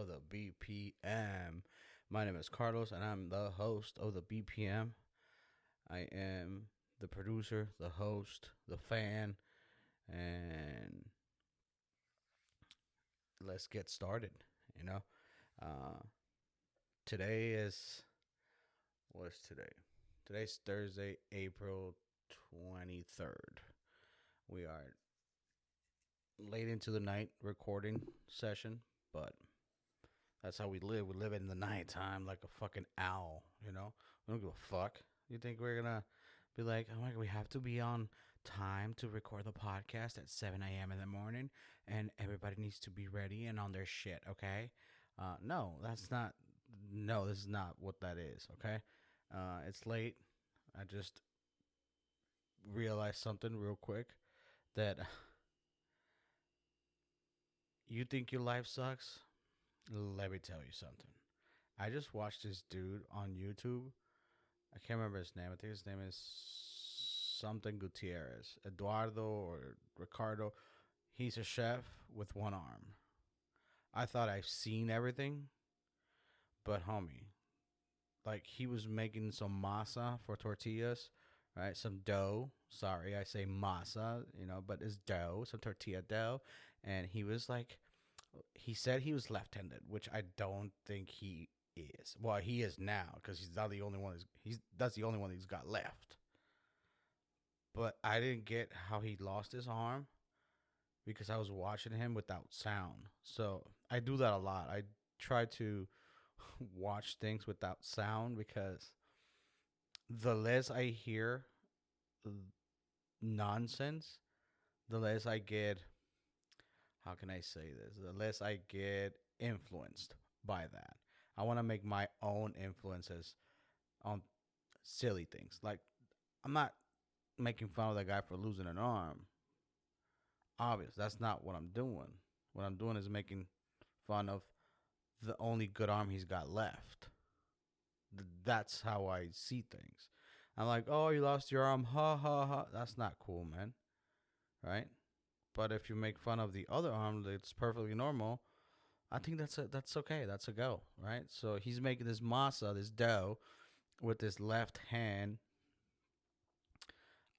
of the BPM. My name is Carlos, and I'm the host of the BPM. I am the producer, the host, the fan, and let's get started. You know, uh, today is what's today? Today's Thursday, April 23rd. We are late into the night recording session, but that's how we live. We live in the nighttime like a fucking owl, you know? We don't give a fuck. You think we're gonna be like, oh my god, we have to be on time to record the podcast at 7 a.m. in the morning and everybody needs to be ready and on their shit, okay? No, that's not, no, this is not what that is, okay? It's late. I just realized something real quick that you think your life sucks? Let me tell you something. I just watched this dude on YouTube. I can't remember his name. I think his name is something Gutierrez. Eduardo or Ricardo. He's a chef with one arm. I thought I've seen everything, but homie, like he was making some masa for tortillas, right? Some dough. Sorry, I say masa, but it's dough, some tortilla dough. And he was like, he said he was left-handed, which I don't think he is. Well, he is now because he's not the only one. That's the only one he's got left. But I didn't get how he lost his arm because I was watching him without sound. So I do that a lot. I try to watch things without sound because the less I hear nonsense, the less I get, how can I say this? The less I get influenced by that. I want to make my own influences on silly things. Like, I'm not making fun of that guy for losing an arm. Obvious. That's not what I'm doing. What I'm doing is making fun of the only good arm he's got left. That's how I see things. I'm like, oh, you lost your arm. Ha, ha, ha. That's not cool, man. Right? But if you make fun of the other arm that's perfectly normal, I think that's okay. That's a go, right? So he's making this masa, this dough, with his left hand.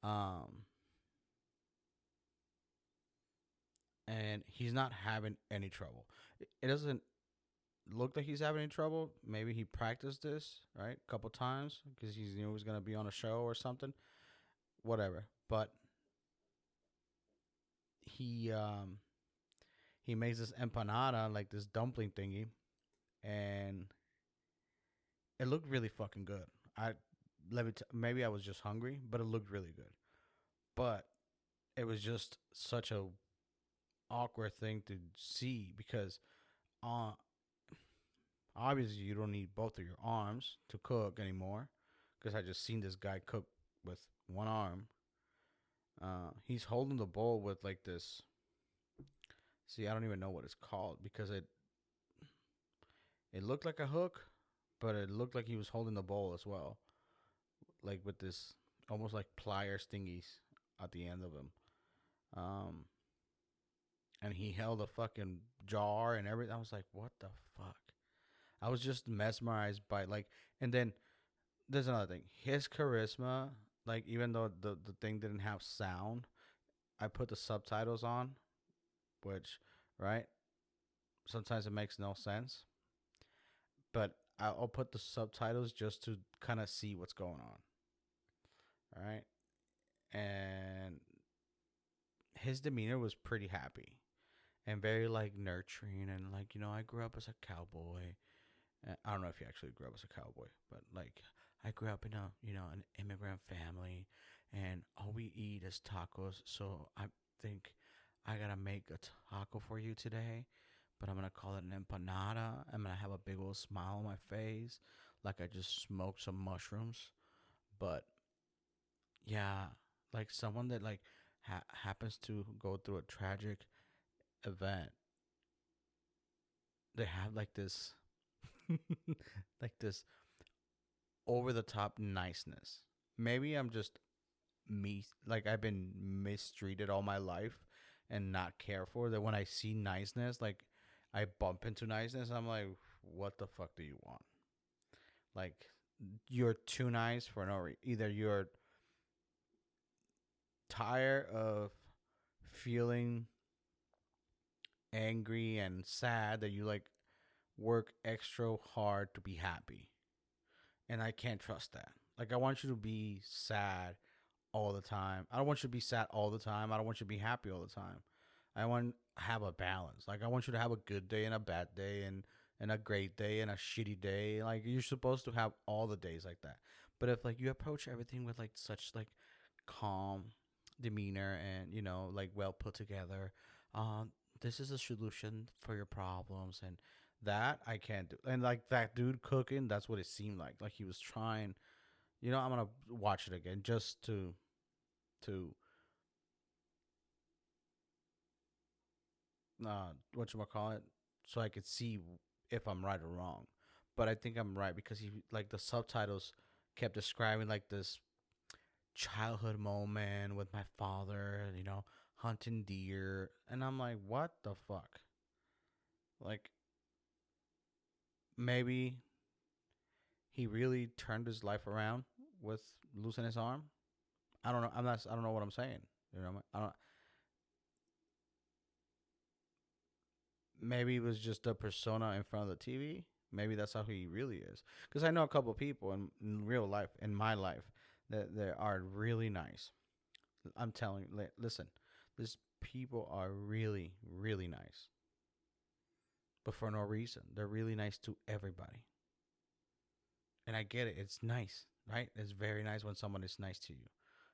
Um, and he's not having any trouble. It doesn't look like he's having any trouble. Maybe he practiced this, right, a couple times because he's he was gonna be on a show or something, whatever. But he um he makes this empanada, like this dumpling thingy, and it looked really fucking good. I maybe I was just hungry, but it looked really good. But it was just such a awkward thing to see because uh obviously you don't need both of your arms to cook anymore because I just seen this guy cook with one arm. He's holding the bowl with like this. See, I don't even know what it's called because it looked like a hook, but it looked like he was holding the bowl as well, like with this almost like pliers thingies at the end of him. Um, and he held a fucking jar and everything. I was like, what the fuck? I was just mesmerized by like, and then there's another thing. His charisma, like even though the thing didn't have sound, I put the subtitles on, which, right? Sometimes it makes no sense, but I'll put the subtitles just to kind of see what's going on. All right. And his demeanor was pretty happy and very like nurturing and like, I grew up as a cowboy. I don't know if he actually grew up as a cowboy, but like I grew up in an immigrant family and all we eat is tacos. So I think I gotta make a taco for you today, but I'm gonna call it an empanada. I'm gonna have a big old smile on my face, like I just smoked some mushrooms. But yeah, like someone that like happens to go through a tragic event, they have like this, like this over the top niceness. Maybe I'm just me, like I've been mistreated all my life and not cared for that when I see niceness, like I bump into niceness. I'm like, what the fuck do you want? Like, you're too nice for no reason. Either you're tired of feeling angry and sad that you like work extra hard to be happy. And I can't trust that. Like, I want you to be sad all the time. I don't want you to be sad all the time. I don't want you to be happy all the time. I want to have a balance. Like, I want you to have a good day and a bad day and a great day and a shitty day. Like, you're supposed to have all the days like that. But if like you approach everything with like such like calm demeanor and like well put together, um, this is a solution for your problems and that I can't do. And like that dude cooking, that's what it seemed like. Like he was trying. I'm gonna watch it again just to what you call it, so I could see if I'm right or wrong. But I think I'm right because he like the subtitles kept describing like this childhood moment with my father, hunting deer, and I'm like, what the fuck? Like maybe he really turned his life around with losing his arm. I don't know. I'm not. I don't know what I'm saying. I don't. Maybe it was just a persona in front of the TV. Maybe that's how he really is. Because I know a couple of people in real life, in my life, that they are really nice. I'm telling you, listen, these people are really, really nice, but for no reason. They're really nice to everybody. And I get it. It's nice, right? It's very nice when someone is nice to you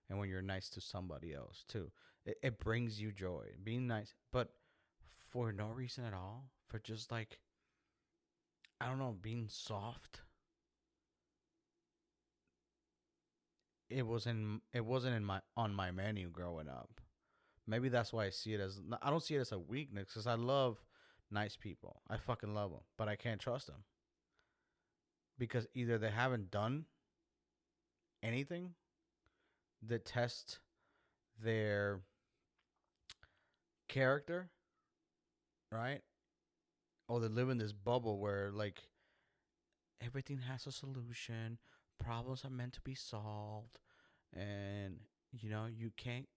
and when you're nice to somebody else, too. It brings you joy, being nice, but for no reason at all, for just like, I don't know, being soft. It wasn't in my on my menu growing up. Maybe that's why I see it as I don't see it as a weakness because I love nice people. I fucking love them, but I can't trust them because either they haven't done anything that tests their character, right? Or they live in this bubble where like everything has a solution, problems are meant to be solved, and you can't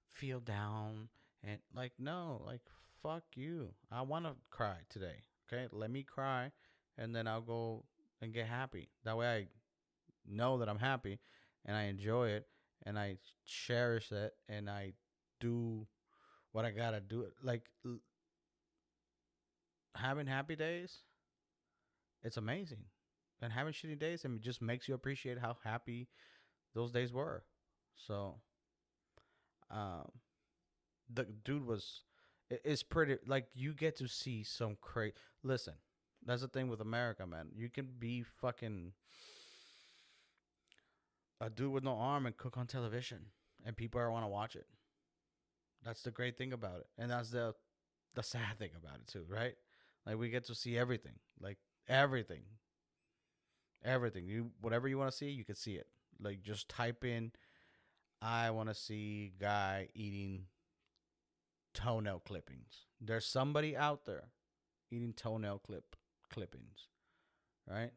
feel down and like no, like fuck you. I want to cry today. Okay, let me cry, and then I'll go and get happy. That way, I know that I'm happy, and I enjoy it, and I cherish it, and I do what I gotta do. Like having happy days, it's amazing, and having shitty days, it just makes you appreciate how happy those days were. So, um, the dude was it's pretty like you get to see some crazy. Listen, that's the thing with America, man. You can be fucking a dude with no arm and cook on television, and people are want to watch it. That's the great thing about it, and that's the sad thing about it too, right? Like we get to see everything, like everything, everything. You whatever you want to see, you can see it. Like just type in, I want to see guy eating toenail clippings. There's somebody out there eating toenail clippings, right?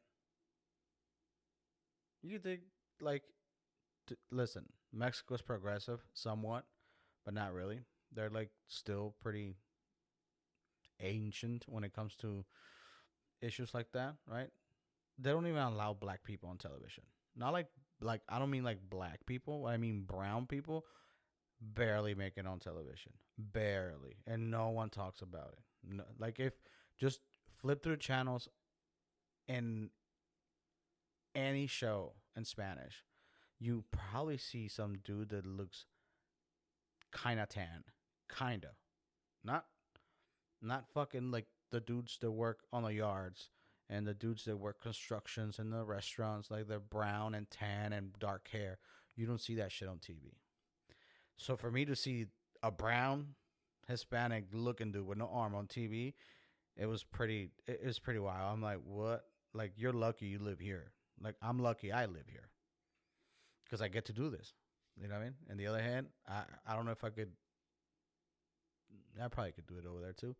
You think like listen, Mexico's progressive somewhat, but not really. They're like still pretty ancient when it comes to issues like that, right? They don't even allow black people on television. Not like I don't mean like black people. I mean brown people barely make it on television, barely, and no one talks about it. No, like if just flip through channels in any show in Spanish, you probably see some dude that looks kind of tan, kind of not not fucking like the dudes that work on the yards and the dudes that work constructions in the restaurants, like they're brown and tan and dark hair. You don't see that shit on TV. So for me to see a brown Hispanic looking dude with no arm on TV, it was pretty wild. I'm like, what? Like you're lucky you live here. Like I'm lucky I live here because I get to do this. You know what I mean? And the other hand, I don't know if I could. I probably could do it over there too,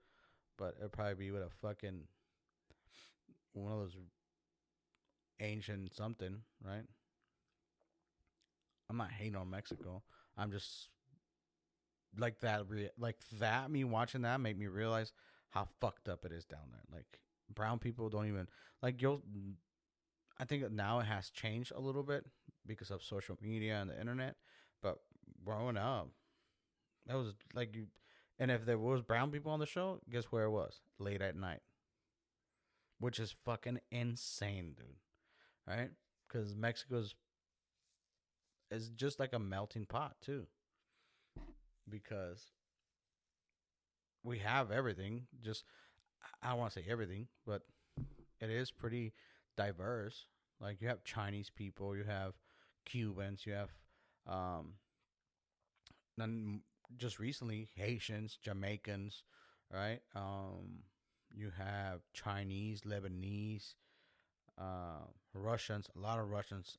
but it'd probably be with a fucking one of those ancient something, right? I'm not hating on Mexico. I'm just like that. Like that. Me watching that made me realize how fucked up it is down there. Like brown people don't even like you'll. I think now it has changed a little bit because of social media and the internet. But growing up, that was like you. And if there was brown people on the show, guess where it was? Late at night, which is fucking insane, dude. Right? Because Mexico's is just like a melting pot too. Because we have everything. Just I don't want to say everything, but it is pretty diverse. Like you have Chinese people, you have Cubans, you have um, none, just recently Haitians, Jamaicans, right? You have Chinese, Lebanese, Russians, a lot of Russians.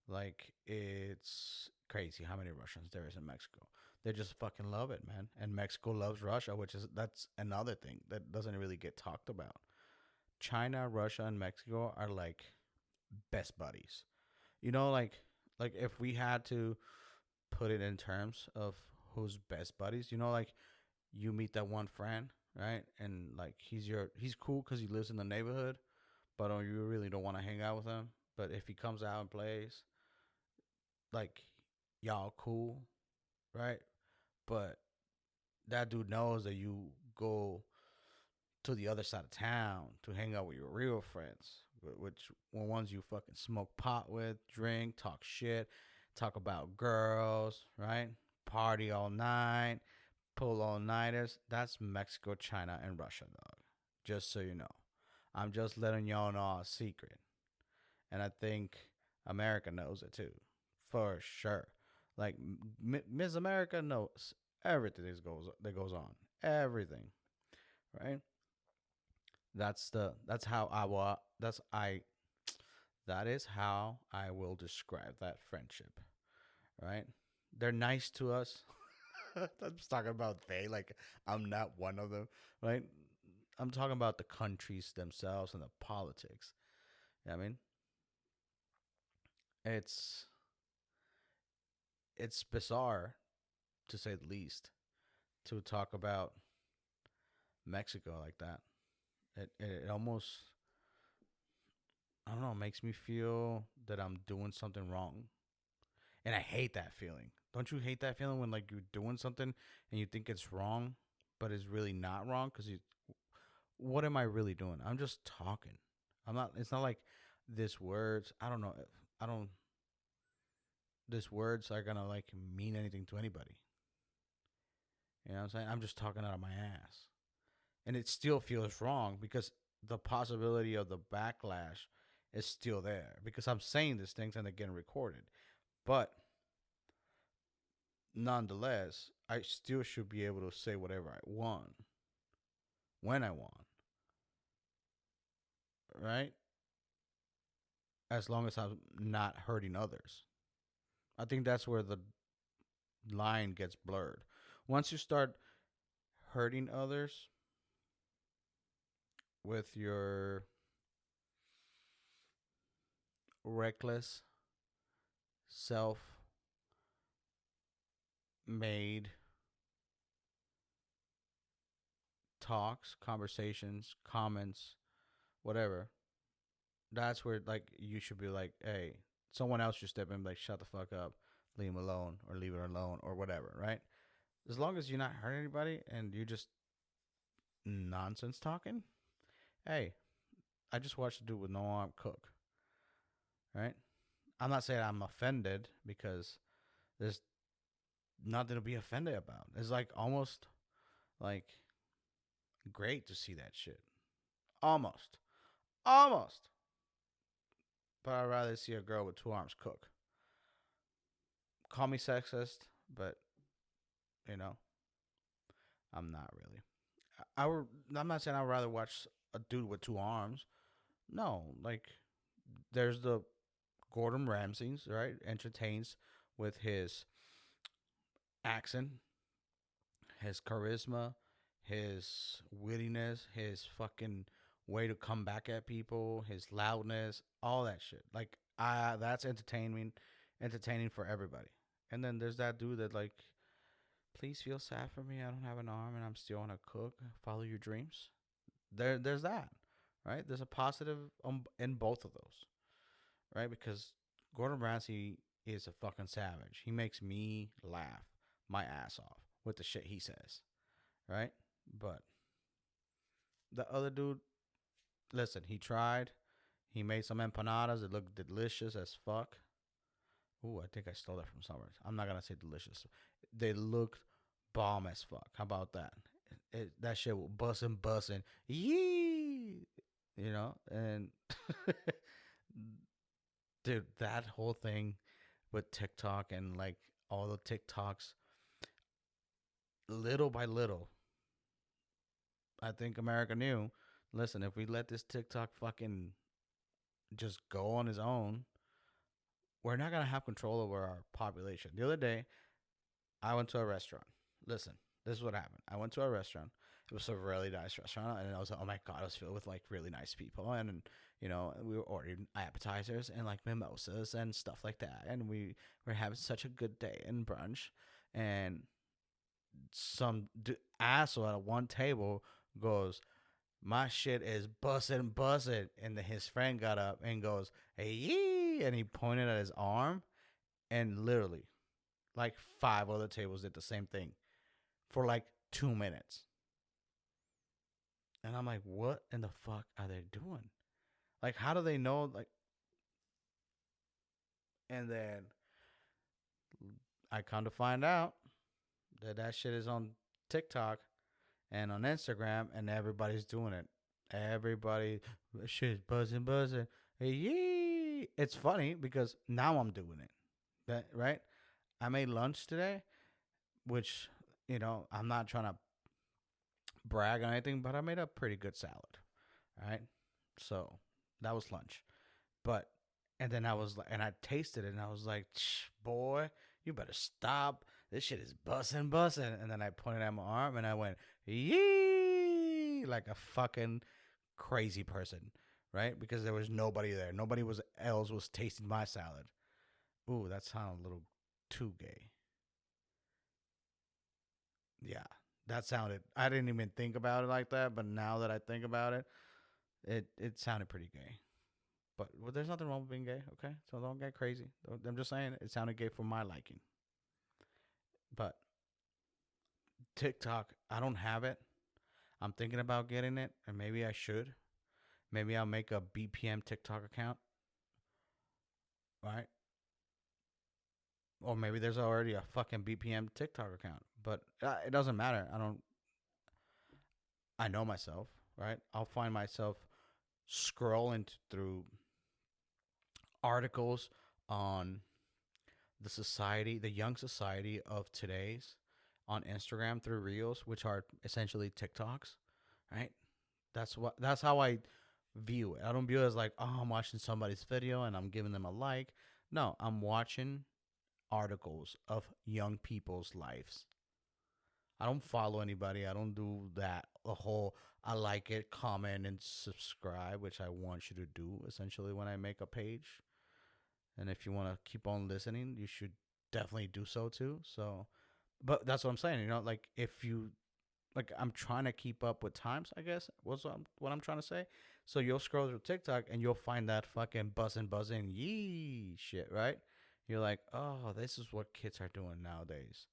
Like it's crazy how many Russians there is in Mexico. They just fucking love it, man. And Mexico loves Russia, which is that's another thing that doesn't really get talked about. China, Russia, and Mexico are like best buddies. You know, like if we had to put it in terms of who's best buddies, you know, like you meet that one friend, right? And like he's cool because he lives in the neighborhood, but you really don't want to hang out with him. But if he comes out and plays, like y'all cool, right? But that dude knows that you go to the other side of town to hang out with your real friends, which ones you fucking smoke pot with, drink, talk shit, talk about girls, right? Party all night, pull all nighters. That's Mexico, China, and Russia, dog. Just so you know. I'm just letting y'all know a secret. And I think America knows it too, for sure. Like Miss America knows everything that goes on, everything, right? That's how I will that's I that is how I will describe that friendship, right? They're nice to us. I'm just talking about they like I'm not one of them, right? I'm talking about the countries themselves and the politics. You know what I mean, it's it's bizarre to say the least to talk about Mexico like that. It almost I don't know makes me feel that I'm doing something wrong, and I hate that feeling. Don't you hate that feeling when like you're doing something and you think it's wrong, but it's really not wrong? Because you, what am I really doing? I'm just talking. I'm not. It's not like this words. I don't know. I don't. These words are gonna like mean anything to anybody. You know what I'm saying? I'm just talking out of my ass, and it still feels wrong because the possibility of the backlash is still there because I'm saying these things and they're getting recorded. But nonetheless, I still should be able to say whatever I want when I want, right? As long as I'm not hurting others. I think that's where the line gets blurred. Once you start hurting others with your reckless, self made talks, conversations, comments, whatever, that's where like you should be like, hey, someone else should step in and be like, shut the fuck up, leave him alone, or leave it alone, or whatever, right? As long as you're not hurting anybody and you just nonsense talking, hey, I just watched a dude with no arm cook, right? I'm not saying I'm offended because there's nothing to be offended about. It's like almost like great to see that shit. Almost. Almost. But I'd rather see a girl with two arms cook. Call me sexist, but you know, I'm not really. I'm not saying I'd rather watch a dude with two arms. No, like there's the Gordon Ramsay's, right? Entertains with his accent, his charisma, his wittiness, his fucking way to come back at people, his loudness, all that shit. Like, that's entertaining for everybody. And then there's that dude that like, please feel sad for me. I don't have an arm and I'm still on a cook. Follow your dreams. There's that, right? There's a positive in both of those, right? Because Gordon Ramsay is a fucking savage. He makes me laugh my ass off with the shit he says, right? But the other dude, listen, he tried. He made some empanadas that looked delicious as fuck. Ooh, I think I stole that from Summers. I'm not gonna say delicious. They looked bomb as fuck. How about that? That shit was bussin'. Yee! You know? And dude, that whole thing with TikTok and like all the TikToks, little by little, I think America knew, listen, if we let this TikTok fucking just go on his own, we're not going to have control over our population. The other day, I went to a restaurant. Listen, this is what happened. I went to a restaurant. It was a really nice restaurant, and I was like, oh my god, it was filled with like really nice people, and you know, we were ordering appetizers and like mimosas and stuff like that, and we were having such a good day in brunch, and some asshole at one table goes, my shit is bussin', and then his friend got up and goes, hey, yee, and he pointed at his arm, and literally, like 5 other tables did the same thing for like 2 minutes. And I'm like, what in the fuck are they doing? Like, how do they know? Like, and then I come to find out that shit is on TikTok and on Instagram, and everybody's doing it. Everybody, shit's buzzing. Hey, yee. It's funny because now I'm doing it. That right? I made lunch today, which, you know, I'm not trying to brag on anything, but I made a pretty good salad. All right. So that was lunch. But, and then I was like, and I tasted it and I was like, boy, you better stop. This shit is bussin'. And then I pointed at my arm and I went, yee, like a fucking crazy person. Right? Because there was nobody there. Nobody else was tasting my salad. Ooh, that sounded a little too gay. Yeah, that sounded. I didn't even think about it like that, but now that I think about it, it sounded pretty gay. But well, there's nothing wrong with being gay, okay? So don't get crazy. I'm just saying it sounded gay for my liking. But TikTok, I don't have it. I'm thinking about getting it, and maybe I should. Maybe I'll make a BPM TikTok account, right? Or maybe there's already a fucking BPM TikTok account. But it doesn't matter. I don't. I know myself, right? I'll find myself scrolling through articles on the young society of today's on Instagram through Reels, which are essentially TikToks, right? That's how I view it. I don't view it as like, oh, I'm watching somebody's video and I'm giving them a like. No, I'm watching articles of young people's lives. I don't follow anybody. I don't do that. The whole I like it, comment, and subscribe, which I want you to do essentially when I make a page. And if you want to keep on listening, you should definitely do so too. So, but that's what I'm saying. You know, like if you like, I'm trying to keep up with times. I guess was what I'm trying to say. So you'll scroll through TikTok and you'll find that fucking buzzing yee shit, right? You're like, oh, this is what kids are doing nowadays,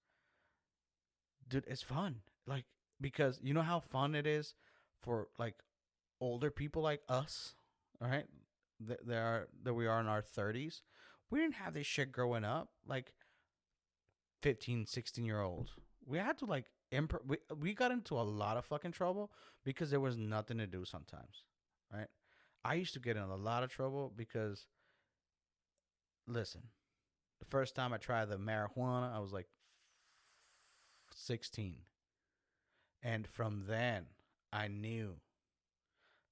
dude. It's fun, like because you know how fun it is for like older people like us, all right? That we are in our 30s. We didn't have this shit growing up. Like 15, 16-year olds. We had to like we got into a lot of fucking trouble because there was nothing to do sometimes, right? I used to get in a lot of trouble because listen, the first time I tried the marijuana, I was like 16. And from then, I knew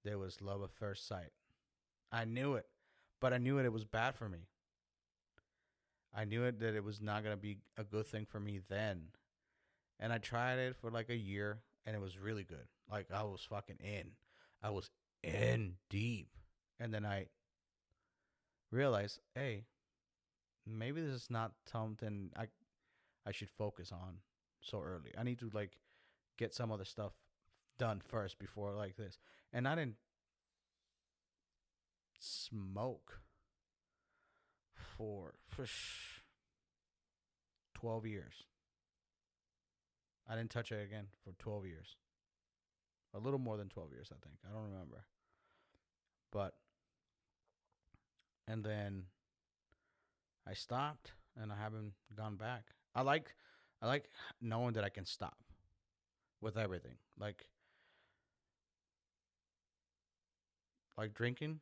there was love at first sight. I knew it, but I knew it was bad for me. I knew that it was not going to be a good thing for me then. And I tried it for like a year and it was really good. Like I was fucking in. I was in deep. And then I realized, hey, maybe this is not something I should focus on so early. I need to like get some other stuff done first before like this. And I didn't smoke for 12 years. I didn't touch it again for 12 years. A little more than 12 years, I think. I don't remember. But and then I stopped and I haven't gone back. I like knowing that I can stop with everything. Like drinking,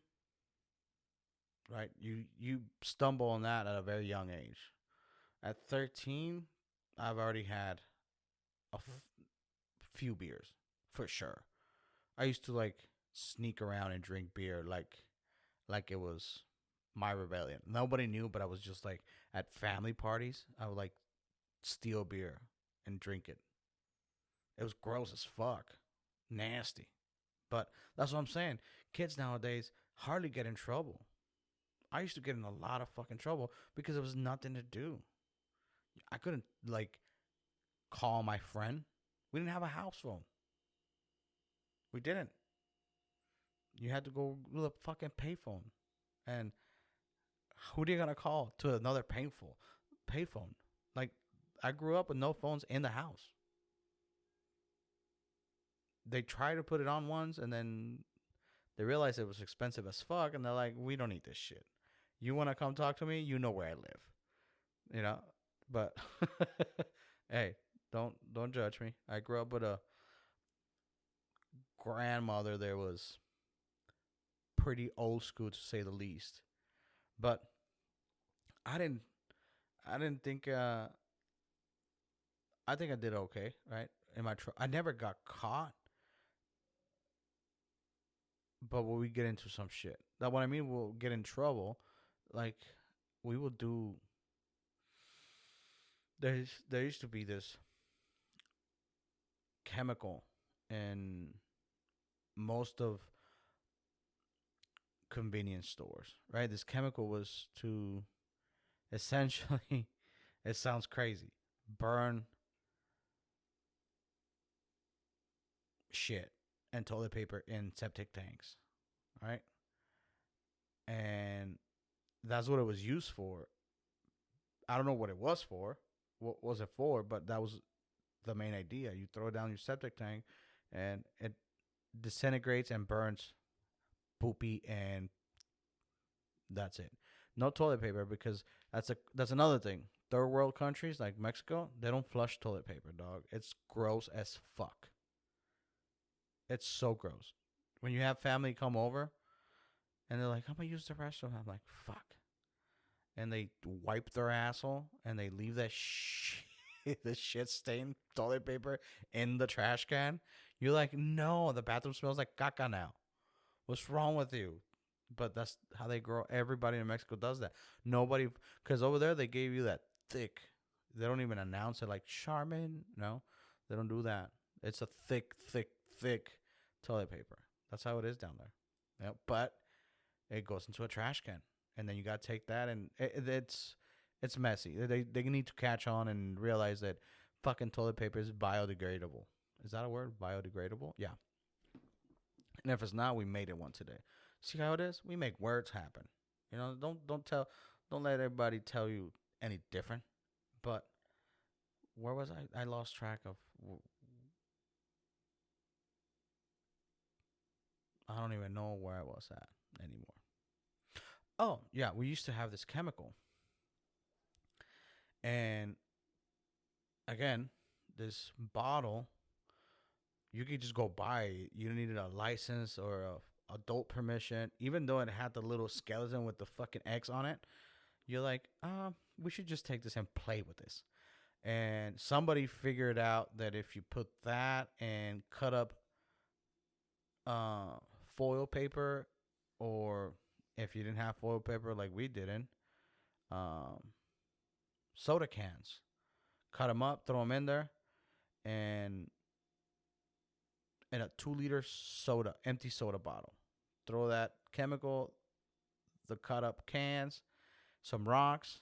right? You stumble on that at a very young age. At 13, I've already had few beers for sure. I used to like sneak around and drink beer like it was my rebellion. Nobody knew, but I was just like at family parties, I would like steal beer and drink it. It was gross as fuck. Nasty. But that's what I'm saying. Kids nowadays hardly get in trouble. I used to get in a lot of fucking trouble because there was nothing to do. I couldn't like call my friend. We didn't have a house phone. We didn't. You had to go with a fucking payphone. And who are you gonna call to another painful payphone? Like I grew up with no phones in the house. They tried to put it on once and then they realized it was expensive as fuck and they're like, we don't need this shit. You wanna come talk to me? You know where I live. You know? But hey, don't judge me. I grew up with a grandmother that was pretty old school to say the least. But I didn't I didn't think I think I did okay, right? I never got caught, but when we get into some shit, that what I mean, we'll get in trouble. Like we will do. There used to be this chemical in most of convenience stores, right? This chemical was to essentially, it sounds crazy, burn shit and toilet paper in septic tanks, right? And that's what it was used for. I don't know what it was for. What was it for? But that was the main idea. You throw it down your septic tank, and it disintegrates and burns poopy, and that's it. No toilet paper because that's another thing. Third world countries like Mexico, they don't flush toilet paper, dog. It's gross as fuck. It's so gross. When you have family come over and they're like, "I'm gonna use the restroom," I'm like, "Fuck." And they wipe their asshole and they leave that the shit stained toilet paper in the trash can. You're like, no, the bathroom smells like caca now. What's wrong with you? But that's how they grow. Everybody in Mexico does that. Nobody, because over there they gave you that thick. They don't even announce it like Charmin. No, they don't do that. It's a thick, thick, thick toilet paper. That's how it is down there. Yep. But it goes into a trash can, and then you got to take that, and it's messy. They need to catch on and realize that fucking toilet paper is biodegradable. Is that a word? Biodegradable? Yeah. And if it's not, we made it one today. See how it is? We make words happen. You know, don't let everybody tell you any different. But where was I? I lost track of. I don't even know where I was at anymore. Oh yeah, we used to have this chemical, and again, this bottle you could just go buy it. You needed a license or a adult permission, even though it had the little skeleton with the fucking X on it. You're like, we should just take this and play with this. And somebody figured out that if you put that and cut up uh, foil paper, or if you didn't have foil paper like we didn't, um, soda cans, cut them up, throw them in there, and in a 2 liter soda, empty soda bottle. Throw that chemical, the cut up cans, some rocks,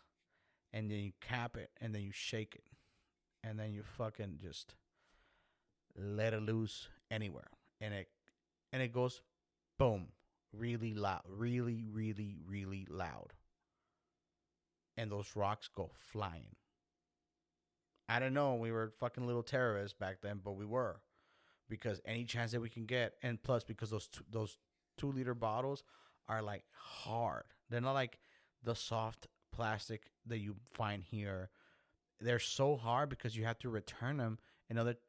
and then you cap it, and then you shake it, and then you fucking just let it loose anywhere, and it goes boom, really loud, really, really, really loud, and those rocks go flying. I don't know, we were fucking little terrorists back then, but we were, because any chance that we can get, and plus because those 2 liter bottles are like hard. They're not like the soft plastic that you find here. They're so hard because you have to return them.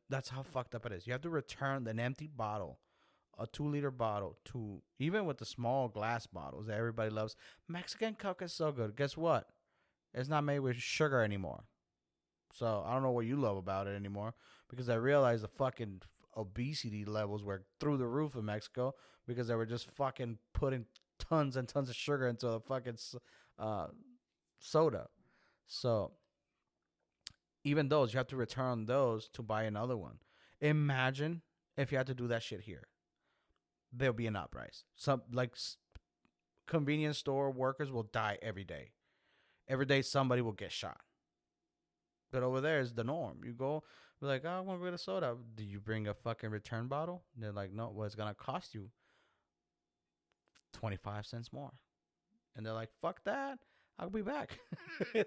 That's how fucked up it is. You have to return an empty bottle, a 2 liter bottle, to even with the small glass bottles that everybody loves. Mexican Coke is so good. Guess what? It's not made with sugar anymore. So I don't know what you love about it anymore, because I realized the fucking obesity levels were through the roof in Mexico because they were just fucking putting tons and tons of sugar into a fucking uh, soda. So even those, you have to return those to buy another one. Imagine if you had to do that shit here. There'll be an uprise. Some like convenience store workers will die every day. Every day somebody will get shot. But over there is the norm. You go, be like, oh, I want to get a soda. Do you bring a fucking return bottle? And they're like, no, well, it's gonna cost you 25 cents more. And they're like, fuck that. I'll be back.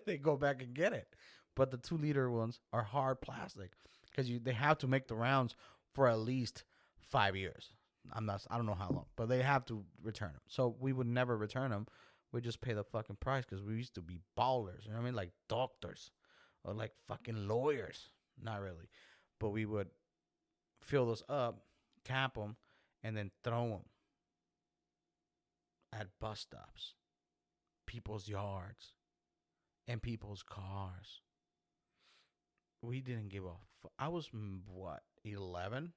They go back and get it. But the 2 liter ones are hard plastic because they have to make the rounds for at least 5 years. I don't know how long, but they have to return them. So we would never return them. We just pay the fucking price because we used to be ballers. You know what I mean? Like doctors or like fucking lawyers. Not really. But we would fill those up, cap them, and then throw them at bus stops, people's yards, and people's cars. We didn't give a I was, what, 11?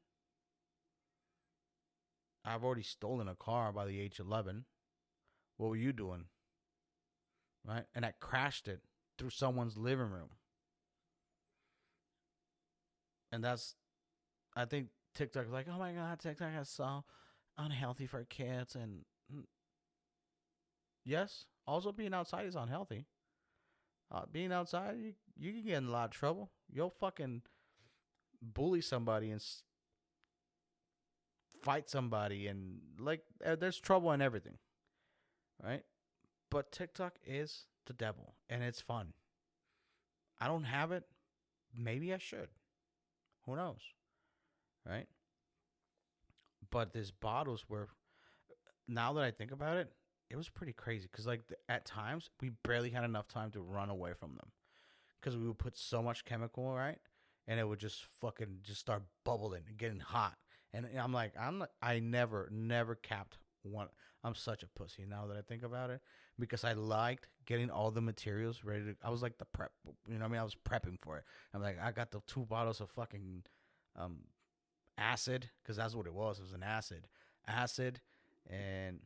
I've already stolen a car by the age 11. What were you doing? Right? And I crashed it through someone's living room. And I think TikTok is like, oh my God, TikTok is so unhealthy for kids. And yes, also being outside is unhealthy. Being outside, you can get in a lot of trouble. You'll fucking bully somebody and fight somebody, and like there's trouble in everything, right? But TikTok is the devil, and it's fun. I don't have it. Maybe I should. Who knows, right? But these bottles were, now that I think about it, it was pretty crazy because like at times we barely had enough time to run away from them because we would put so much chemical, right? And it would just fucking just start bubbling and getting hot. And I'm like, I never capped one. I'm such a pussy now that I think about it, because I liked getting all the materials ready to. I was like the prep, you know what I mean? I was prepping for it. I'm like, I got the 2 bottles of fucking um, acid, because that's what it was. It was an acid, and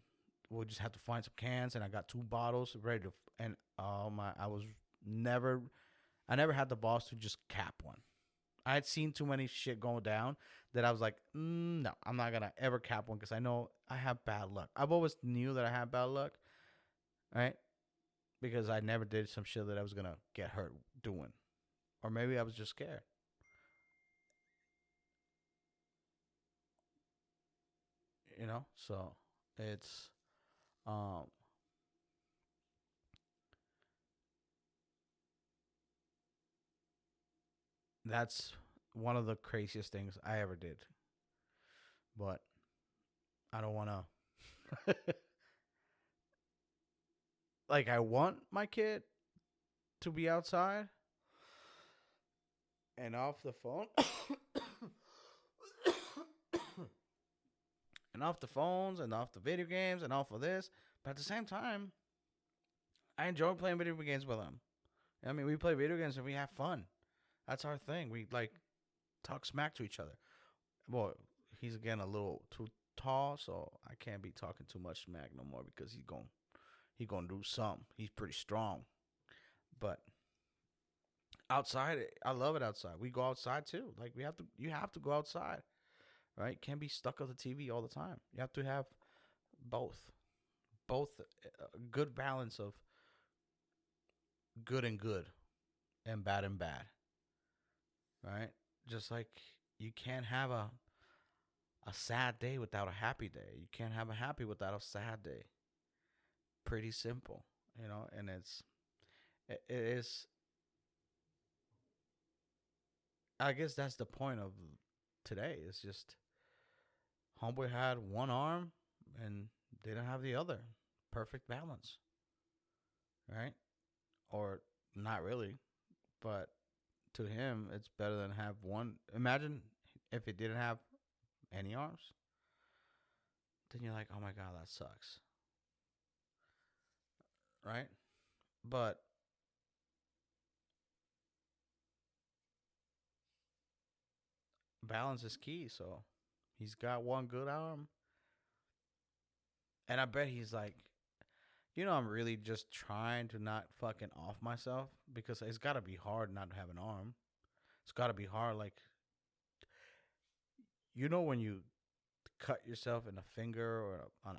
we'll just have to find some cans. And I got 2 bottles ready to. And oh my, never, I never had the balls to just cap one. I had seen too many shit go down that I was like, no, I'm not going to ever cap one because I know I have bad luck. I've always knew that I had bad luck, right? Because I never did some shit that I was going to get hurt doing. Or maybe I was just scared. You know? So it's, um, that's one of the craziest things I ever did. But I don't want to. Like, I want my kid to be outside and off the phone. And off the phones and off the video games and off of this. But at the same time, I enjoy playing video games with him. I mean, we play video games and we have fun. That's our thing. We like talk smack to each other. Well, he's again a little too tall, so I can't be talking too much smack no more because he gonna do something. He's pretty strong. But outside, I love it outside. We go outside too. Like you have to go outside. right? Can't be stuck on the TV all the time. You have to have both, both a good balance of good and good and bad, right? Just like you can't have a sad day without a happy day. You can't have a happy without a sad day. Pretty simple, you know, and it is I guess that's the point of today. It's just homeboy had one arm and didn't have the other. Perfect balance, right? Or not really, but to him, it's better than have one. Imagine if it didn't have any arms, then you're like, oh my god, that sucks, right? But balance is key. So he's got one good arm, and I bet he's like, I'm really just trying to not fucking off myself because it's got to be hard not to have an arm. It's got to be hard, like when you cut yourself in a finger or on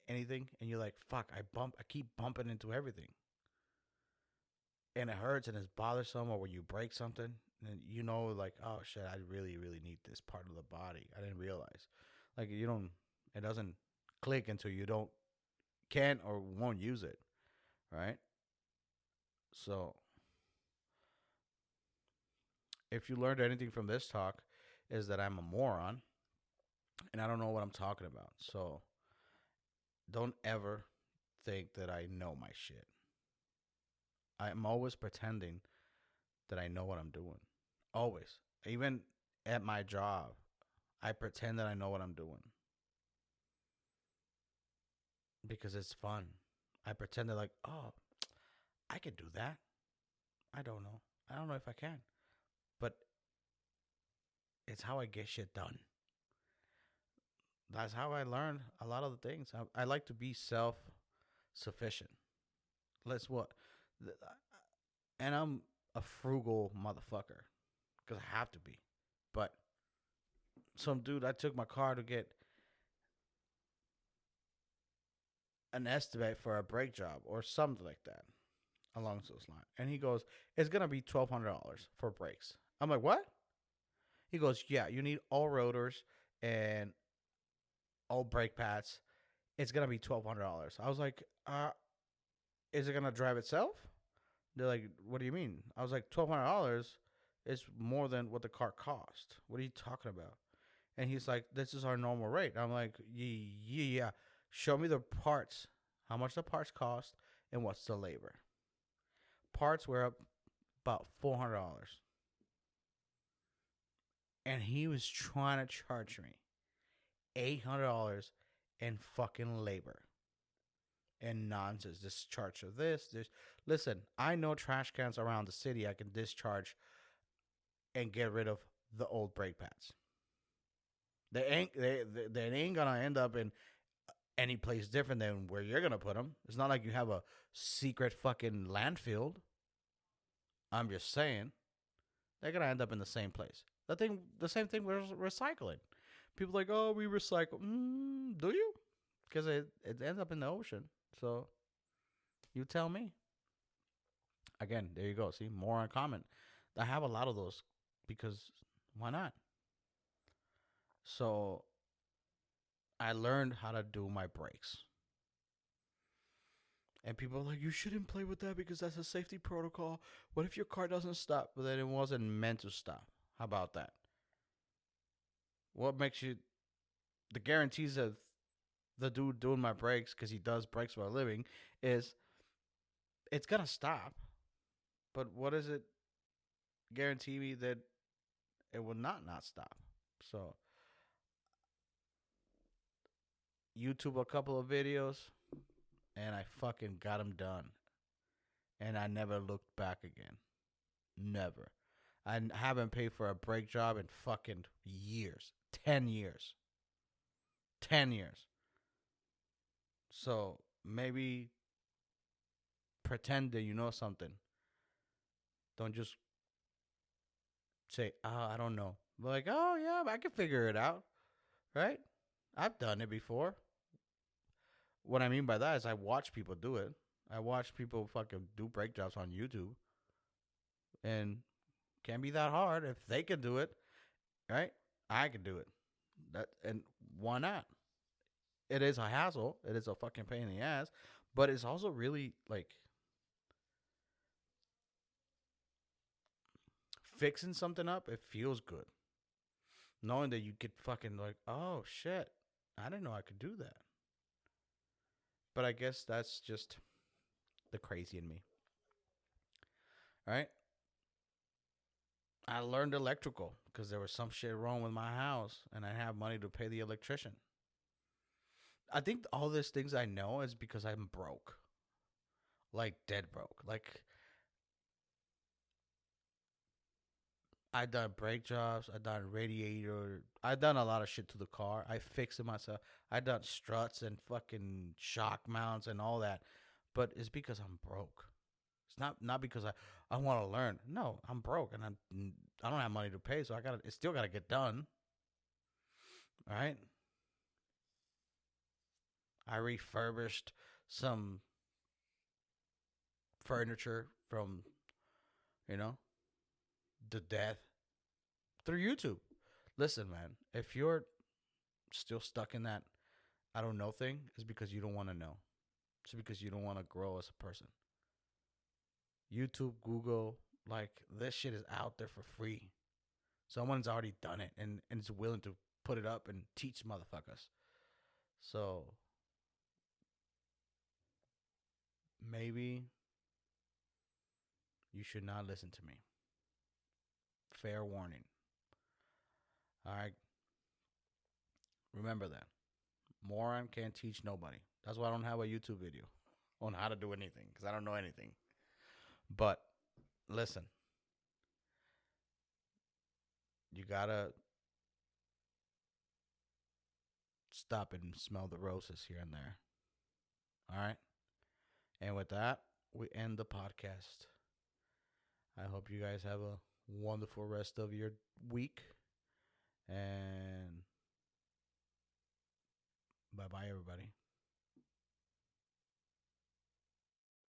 anything, and you're like, "Fuck, I keep bumping into everything," and it hurts and it's bothersome, or when you break something, and like, "Oh shit, I really, really need this part of the body." I didn't realize, like, it doesn't click until you don't can or won't use it, right? So, if you learned anything from this talk, is that I'm a moron and I don't know what I'm talking about. So don't ever think that I know my shit. I'm always pretending that I know what I'm doing. Always. Even at my job, I pretend that I know what I'm doing because it's fun. I pretend that, like, oh, I can do that. I don't know. I don't know if I can. But it's how I get shit done. That's how I learn a lot of the things. I like to be self sufficient. Let's what? And I'm a frugal motherfucker because I have to be. But some dude, I took my car to get an estimate for a brake job or something like that along those lines. And he goes, it's going to be $1,200 for brakes. I'm like, what? He goes, yeah, you need all rotors and all brake pads. It's going to be $1,200. I was like, is it going to drive itself? They're like, what do you mean? I was like, $1,200 is more than what the car cost. What are you talking about? And he's like, this is our normal rate. I'm like, yeah. Show me the parts, how much the parts cost, and what's the labor. Parts were up about $400. And he was trying to charge me $800 in fucking labor and nonsense. Discharge of this. Listen, I know trash cans around the city I can discharge and get rid of the old brake pads. They ain't gonna end up in any place different than where you're gonna put them. It's not like you have a secret fucking landfill. I'm just saying they're gonna end up in the same place. The same thing with recycling. People are like, oh, we recycle. Do you? Because it ends up in the ocean. So you tell me. Again, there you go. See, more uncommon. I have a lot of those because why not? So I learned how to do my brakes. And people are like, you shouldn't play with that because that's a safety protocol. What if your car doesn't stop? But then it wasn't meant to stop. How about that? What makes you the guarantees of the dude doing my brakes, because he does brakes for a living, is it's gonna stop. But what does it guarantee me that it will not stop? So YouTube a couple of videos, and I fucking got them done, and I never looked back again. Never. I haven't paid for a brake job in fucking years. 10 years. 10 years. So maybe pretend that you know something. Don't just say, I don't know. Like, oh yeah, I can figure it out, right? I've done it before. What I mean by that is I watch people do it. I watch people fucking do brake jobs on YouTube, and can't be that hard if they can do it, right? I can do it. And why not? It is a hassle. It is a fucking pain in the ass, but it's also really like fixing something up. It feels good knowing that you could fucking like, oh shit, I didn't know I could do that. But I guess that's just the crazy in me, right? I learned electrical because there was some shit wrong with my house, and I have money to pay the electrician. I think all these things I know is because I'm broke, like dead broke. Like I done brake jobs, I done radiator, I done a lot of shit to the car. I fixed it myself. I done struts and fucking shock mounts and all that, but it's because I'm broke. It's not because I want to learn. No, I'm broke and I don't have money to pay, so I got to. It still got to get done. All right. I refurbished some furniture from you know the death through YouTube. Listen, man, if you're still stuck in that I don't know thing, it's because you don't want to know. It's because you don't want to grow as a person. YouTube, Google, like this shit is out there for free. Someone's already done it and is willing to put it up and teach motherfuckers. So maybe you should not listen to me. Fair warning. All right. Remember that. Moron can't teach nobody. That's why I don't have a YouTube video on how to do anything because I don't know anything. But listen, you gotta stop and smell the roses here and there. All right. And with that, we end the podcast. I hope you guys have a wonderful rest of your week. And bye bye, everybody.